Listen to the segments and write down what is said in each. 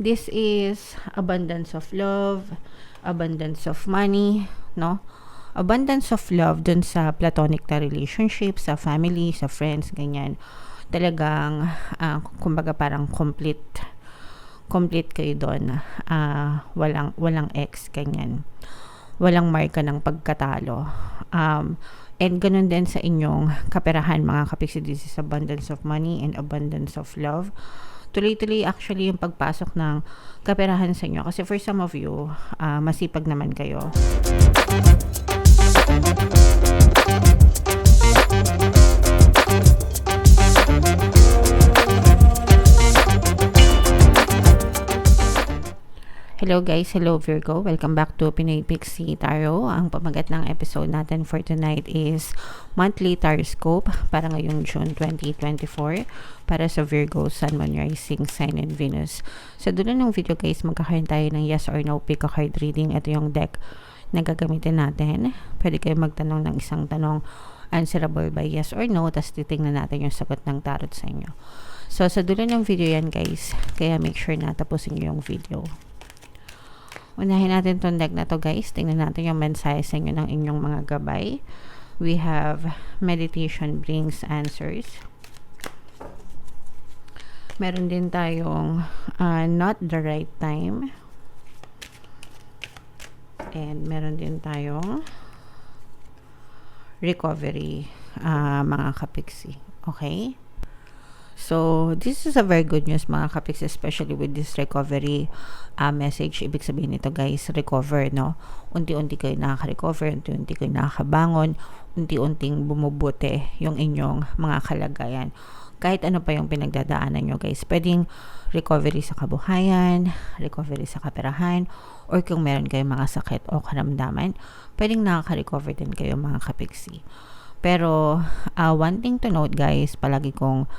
This is abundance of love, abundance of money, no? Abundance of love dun sa platonic na relationship, sa family, sa friends, ganyan. Talagang, kumbaga parang complete kayo doon. Walang ex, ganyan. Walang marka ng pagkatalo. And ganun din sa inyong kaperahan, mga kapiksi. This is abundance of money and abundance of love. Tuloy-tuloy actually yung pagpasok ng kaperahan sa inyo. Kasi for some of you, masipag naman kayo. Hello guys, hello Virgo. Welcome back to Pinoy Pixie Tarot. Ang pamagat ng episode natin for tonight is monthly Taroscope para ngayong June 2024 para sa Virgo, Sun, Moon, Rising, Sign, and Venus. Sa dulo ng video guys, magkakaroon tayo ng yes or no pick a card reading. Ito yung deck na gagamitin natin. Pwede kayo magtanong ng isang tanong answerable by yes or no, tapos titingnan natin yung sagot ng tarot sa inyo. So sa dulo ng video yan guys, kaya make sure na tapusin nyo yung video. Unahin natin itong deck na to guys. Tingnan natin yung mensahe sa inyo ng inyong mga gabay. We have meditation brings answers. Meron din tayong not the right time. And meron din tayong recovery, mga kapiksi. Okay? So, this is a very good news mga kapiksi, especially with this recovery message. Ibig sabihin nito guys, recover, no? Unti-unti kayo nakaka-recover, unti-unti kayo nakakabangon, unti-unting bumubuti yung inyong mga kalagayan. Kahit ano pa yung pinagdadaanan nyo guys, pwedeng recovery sa kabuhayan, recovery sa kaperahan, or kung meron kayong mga sakit o karamdaman, pwedeng nakaka-recover din kayo mga kapiksi. Pero, one thing to note guys, palagi kong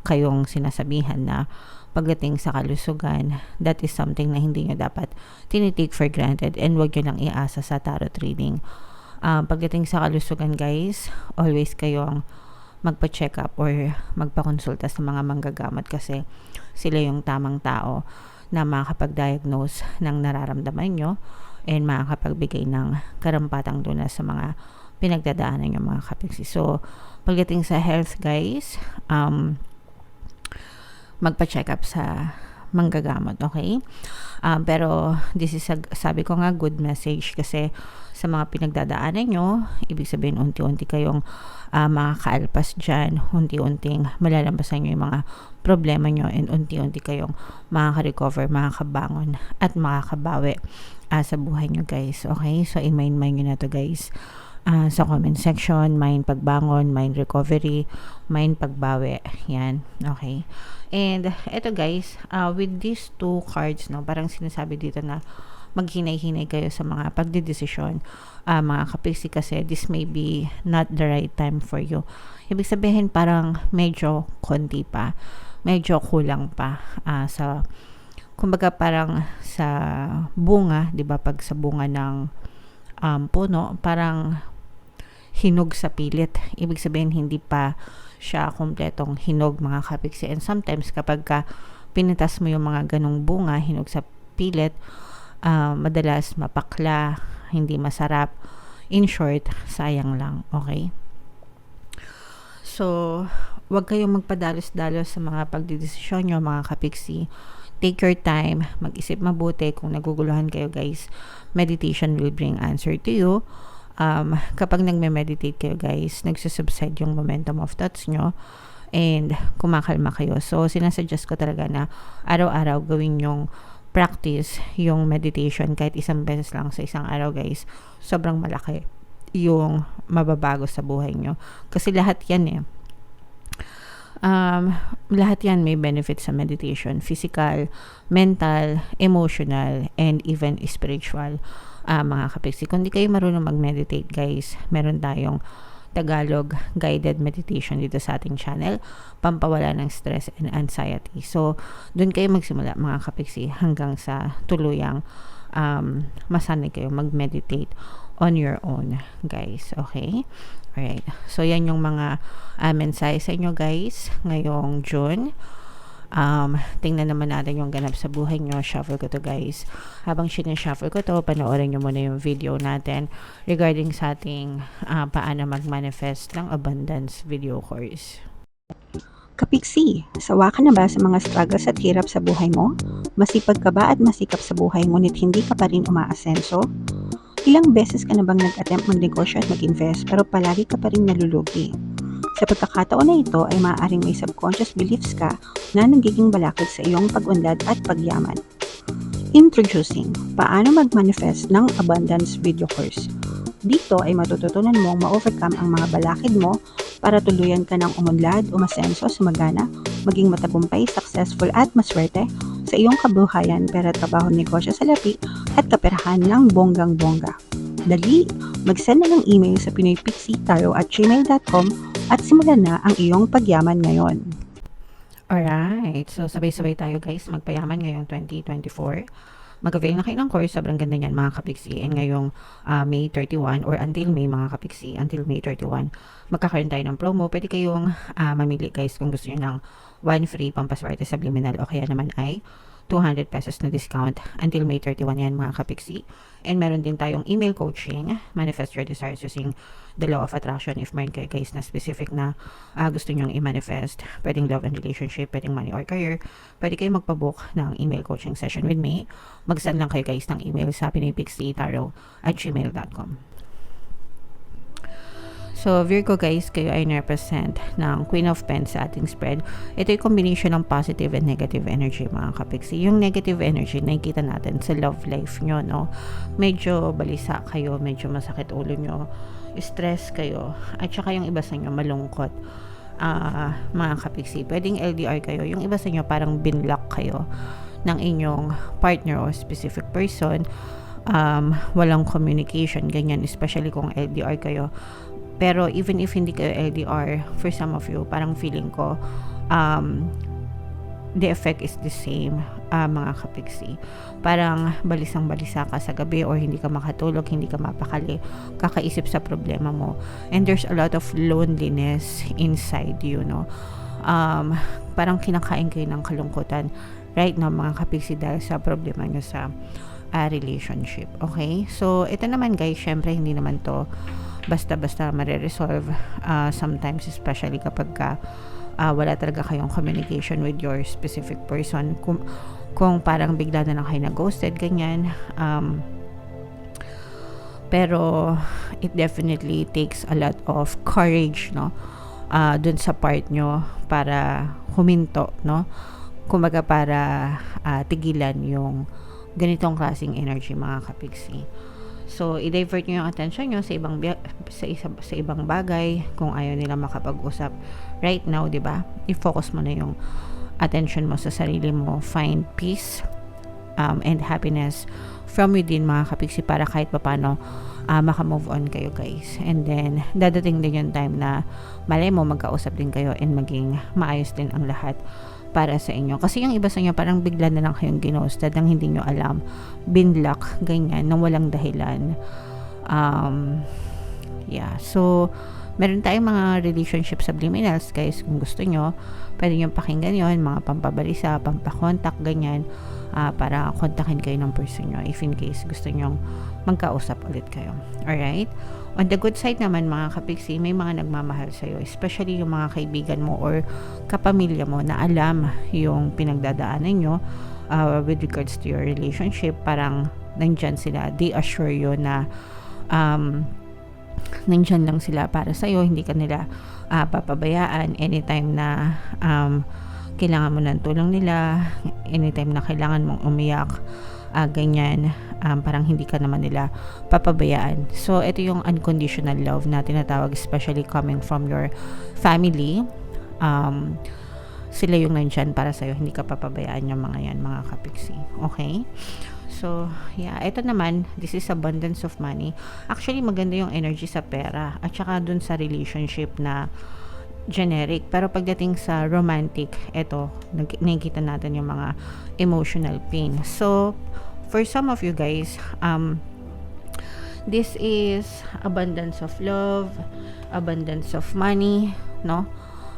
kayong sinasabihan na pagdating sa kalusugan, that is something na hindi nyo dapat tinitake for granted and wag nyo lang iasa sa tarot reading. Pagdating sa kalusugan guys, always kayong magpa-check up or magpa-consulta sa mga manggagamot kasi sila yung tamang tao na makakapag-diagnose ng nararamdaman nyo and makakapagbigay ng karampatang lunas sa mga pinagdadaanan nyo mga kapiksi. So, pagdating sa health guys, magpa-check up sa manggagamot, okay? Pero this is sabi ko nga good message kasi sa mga pinagdadaanan nyo, ibig sabihin unti-unti kayong makakaalpas dyan, unti-unting malalampasan nyo yung mga problema nyo and unti-unti kayong makaka-recover, makakabangon at makakabawi sa buhay nyo guys, okay? So i-mind nyo na to guys. Sa comment section, mind pagbangon, mind recovery, mind pagbawi. Yan. Okay. And eto guys, with these two cards, no, parang sinasabi dito na maghinay-hinay kayo sa mga pagdedesisyon, mga kapiksi, kasi this may be not the right time for you. Ibig sabihin parang medyo konti pa, medyo kulang pa sa, kumbaga parang sa bunga, 'di ba, pag sa bunga ng puno, parang hinog sa pilit. Ibig sabihin hindi pa siya kompletong hinog mga kapiksi. And sometimes kapag pinitas mo yung mga ganong bunga, hinog sa pilit, madalas mapakla, hindi masarap. In short, sayang lang. Okay? So, wag kayong magpadalos-dalos sa mga pagdidesisyon nyo mga kapiksi. Take your time, mag-isip mabuti. Kung naguguluhan kayo guys, meditation will bring answer to you. Kapag nagme-meditate kayo guys, nagsusubside yung momentum of thoughts nyo and kumakalma kayo. So, sinasuggest ko talaga na araw-araw gawin yung practice, yung meditation kahit isang beses lang sa isang araw guys. Sobrang malaki yung mababago sa buhay nyo. Kasi lahat yan lahat yan may benefit sa meditation. Physical, mental, emotional, and even spiritual. Mga kapiksi. Kung di kayo marunong mag-meditate guys, meron tayong Tagalog guided meditation dito sa ating channel, pampawala ng stress and anxiety. So, dun kayo magsimula mga kapiksi hanggang sa tuluyang masanay kayo mag-meditate on your own guys. Okay? Alright. So, yan yung mga mensahe sa inyo guys ngayong June. Tingnan naman natin yung ganap sa buhay nyo. Shuffle ko to, guys. Habang sinishuffle ko to, panoorin nyo muna yung video natin regarding sa ating paano mag-manifest ng abundance video course. Kapiksi, sawa ka na ba sa mga struggles at hirap sa buhay mo? Masipag ka ba at masikap sa buhay ngunit hindi ka pa rin umaasenso? Ilang beses ka na bang nag-attempt magnegosyo at mag-invest pero palagi ka pa rin nalulugi? Sa pagkakataon na ito ay maaaring may subconscious beliefs ka na nagiging balakid sa iyong pag-unlad at pagyaman. Introducing, paano mag-manifest ng abundance video course. Dito ay matututunan mong ma-overcome ang mga balakid mo para tuluyan ka ng umunlad, umasenso, sumagana, maging matagumpay, successful at maswerte sa iyong kabuhayan, pera, trabaho, negosyo, salapi at kaperahan ng bonggang-bongga. Dali, mag-send na ng email sa pinoypixitaro@gmail.com at simulan na ang iyong pagyaman ngayon. Alright, so sabay-sabay tayo, guys, magpayaman ngayong 2024. Mag-avail na kayo ng course, sobrang ganda niyan, mga kapiksi. And ngayong May 31 or until May, mga kapiksi, until May 31, magkakaroon tayo ng promo. Pwede kayong mamili, guys, kung gusto nyo ng 1 free pampaswerte subliminal o kaya naman ay 200 pesos na discount until May 31 yan, mga kapiksi. And meron din tayong email coaching, manifest your desires using the law of attraction. If meron kayo, guys, na specific na gusto nyong i-manifest, pwedeng love and relationship, pwedeng money or career, pwede kayo magpabook ng email coaching session with me. Mag-send lang kayo, guys, ng email sa pinoypixitaro@gmail.com. So, Virgo, guys, kayo ay represent ng Queen of Pens sa ating spread. Ito yung combination ng positive and negative energy, mga kapiksi. Yung negative energy, nakikita natin sa love life nyo, no? Medyo balisa kayo, medyo masakit ulo nyo, stress kayo, at saka yung iba sa inyo malungkot. Mga kapiksi, pwedeng LDR kayo. Yung iba sa inyo parang binlock kayo ng inyong partner o specific person. Walang communication, ganyan, especially kung LDR kayo. Pero even if hindi kayo LDR, for some of you, parang feeling ko, the effect is the same, mga kapiksi. Parang balisang-balisa ka sa gabi or hindi ka makatulog, hindi ka mapakali, kakaisip sa problema mo. And there's a lot of loneliness inside you, no? Parang kinakain kayo ng kalungkutan right now, mga kapiksi, dahil sa problema nyo sa relationship. Okay? So, ito naman, guys, syempre, hindi naman to basta-basta mariresolve. Sometimes, especially kapag wala talaga kayong communication with your specific person. Kung parang bigla na lang kayo na-ghosted, ganyan. Pero, it definitely takes a lot of courage, no? Dun sa part nyo para huminto, no? Kumbaga para tigilan yung ganitong klaseng energy, mga kapiksi. So, i-divert nyo yung attention nyo sa ibang bagay. Kung ayaw nila makapag-usap right now, 'di ba? I-focus mo na yung attention mo sa sarili mo. Find peace and happiness from within, mga kapiksi, para kahit papaano maka-move on kayo, guys. And then, dadating din yung time na malay mo magkausap din kayo and maging maayos din ang lahat para sa inyo. Kasi yung iba sa inyo parang bigla na lang kayong ginosted nang hindi nyo alam, binlock, ganyan, nang walang dahilan. So meron tayong mga relationship subliminals, guys. Kung gusto nyo, pwede nyo pakinggan yon, mga pampabalisa, pampakontak, ganyan, para kontakin kayo ng person nyo if in case gusto nyo magkausap ulit kayo. Alright? On the good side naman, mga kapiksi, may mga nagmamahal sa'yo, especially yung mga kaibigan mo or kapamilya mo na alam yung pinagdadaanan nyo with regards to your relationship. Parang nandyan sila, they assure you na nandyan lang sila para sa'yo, hindi ka nila papabayaan anytime na kailangan mo ng tulong nila, anytime na kailangan mong umiyak, ganyan, parang hindi ka naman nila papabayaan. So, ito yung unconditional love na tinatawag, especially coming from your family. Sila yung nandyan para sa'yo, hindi ka papabayaan yung mga yan, mga kapiksi. Okay? So, yeah, ito naman, this is abundance of money. Actually, maganda yung energy sa pera at saka dun sa relationship na generic. Pero pagdating sa romantic, ito, nakikita natin yung mga emotional pain. So, for some of you guys, this is abundance of love, abundance of money, no?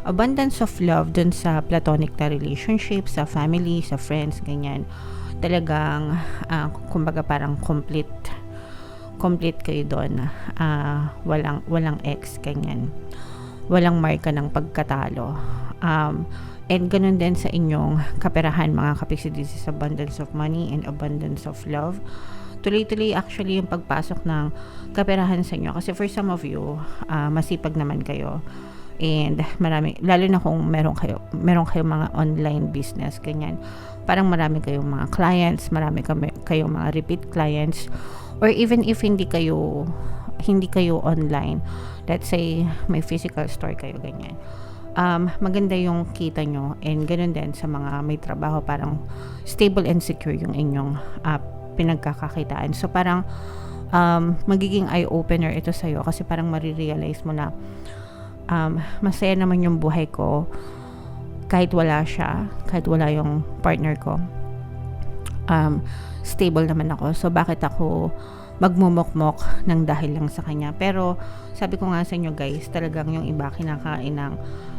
abundance of love dun sa platonic na relationship, sa family, sa friends, ganyan. Talagang, kumbaga parang complete kayo doon. Walang ex, ganyan. Walang marka ng pagkatalo. And ganun din sa inyong kaperahan, mga kapiksi. This is abundance of money and abundance of love. Tuloy-tuloy actually yung pagpasok ng kaperahan sa inyo. Kasi for some of you, masipag naman kayo. And marami, lalo na kung meron kayo mga online business, ganyan. Parang marami kayong mga clients, marami kayong mga repeat clients. Or even if hindi kayo online, let's say may physical store kayo, ganyan. Maganda yung kita nyo, and ganun din sa mga may trabaho, parang stable and secure yung inyong pinagkakakitaan. So parang magiging eye-opener ito sa'yo, kasi parang marirealize mo na masaya naman yung buhay ko kahit wala siya, kahit wala yung partner ko. Stable naman ako, so bakit ako magmumokmok ng dahil lang sa kanya? Pero sabi ko nga sa inyo guys, talagang yung iba kinakain ng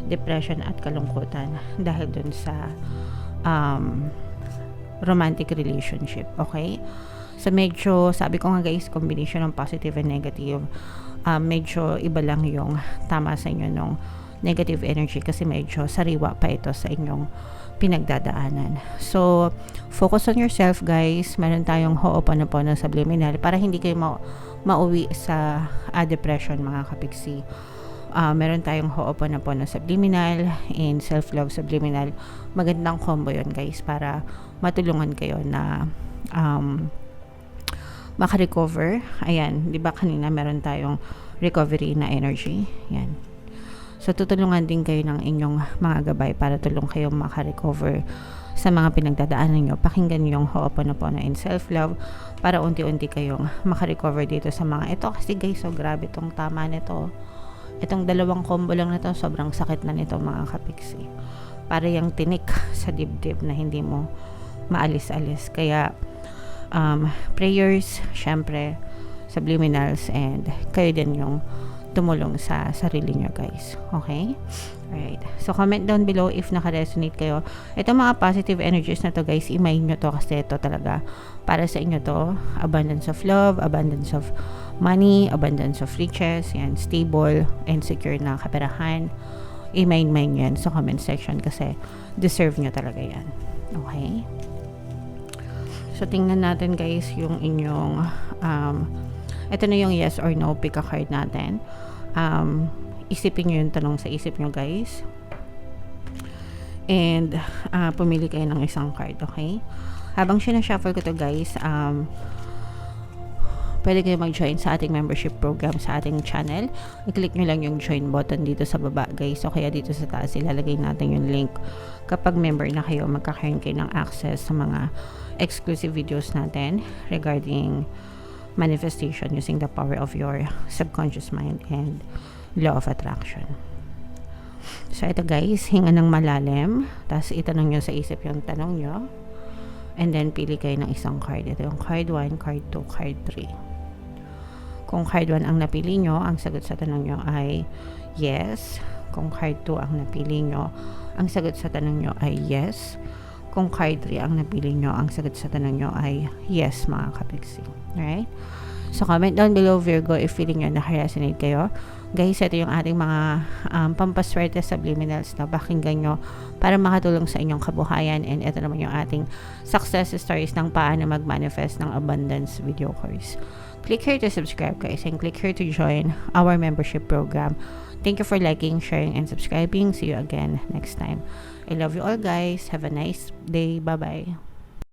depression at kalungkutan dahil dun sa romantic relationship. Okay, so medyo, sabi ko nga guys, combination ng positive and negative. Medyo iba lang yung tama sa inyo nung negative energy, kasi medyo sariwa pa ito sa inyong pinagdadaanan. So focus on yourself guys. Meron tayong Ho'oponopono subliminal para hindi kayo mauwi sa depression, mga kapiksi. Meron tayong Ho'oponopono subliminal and self-love subliminal. Magandang combo yun guys, para matulungan kayo na makarecover. Ayan, di ba kanina meron tayong recovery na energy. Yan. So tutulungan din kayo ng inyong mga gabay para tulong kayong makarecover sa mga pinagdadaanan nyo. Pakinggan nyo yung Ho'oponopono and self-love para unti-unti kayong makarecover dito sa mga ito. Kasi guys, so grabe itong tama nito. Itong dalawang combo lang na to, sobrang sakit na nito, mga kapiksi. Para yung tinik sa dibdib na hindi mo maalis-alis. Kaya prayers, syempre subliminals, and kayo din yung tumulong sa sarili nyo guys. Okay? Alright. So comment down below if naka-resonate kayo. Itong mga positive energies na to guys, imayin nyo to, kasi ito talaga para sa inyo to. Abundance of love, abundance of money, abundance of riches, yan, stable and secure na kaperahan. I-main yan sa comment section, kasi deserve nyo talaga yan. Okay? So tingnan natin guys yung inyong ito na yung yes or no pick a card natin. Isipin nyo yung tanong sa isip nyo guys, and pumili kayo ng isang card. Okay, habang sinashuffle ko to guys, pwede kayo mag-join sa ating membership program sa ating channel. I-click nyo lang yung join button dito sa baba guys, o kaya dito sa taas ilalagay natin yung link. Kapag member na kayo, magkakaroon kayo ng access sa mga exclusive videos natin regarding manifestation using the power of your subconscious mind and law of attraction. So ito guys, hinga ng malalim, tapos itanong nyo sa isip yung tanong nyo, and then pili kayo ng isang card. Ito yung card 1, card 2, card 3. Kung card 1 ang napili nyo, ang sagot sa tanong nyo ay yes. Kung card 2 ang napili nyo, ang sagot sa tanong nyo ay yes. Kung card 3 ang napili nyo, ang sagot sa tanong nyo ay yes, mga kapiksi. Alright? So comment down below Virgo if feeling nyo naka-resonate kayo. Guys, ito yung ating mga pampaswerte subliminals na pakinggan nyo para makatulong sa inyong kabuhayan. And ito naman yung ating success stories ng paano mag-manifest ng abundance video course. Click here to subscribe guys, and click here to join our membership program. Thank you for liking, sharing, and subscribing. See you again next time. I love you all guys. Have a nice day. Bye-bye.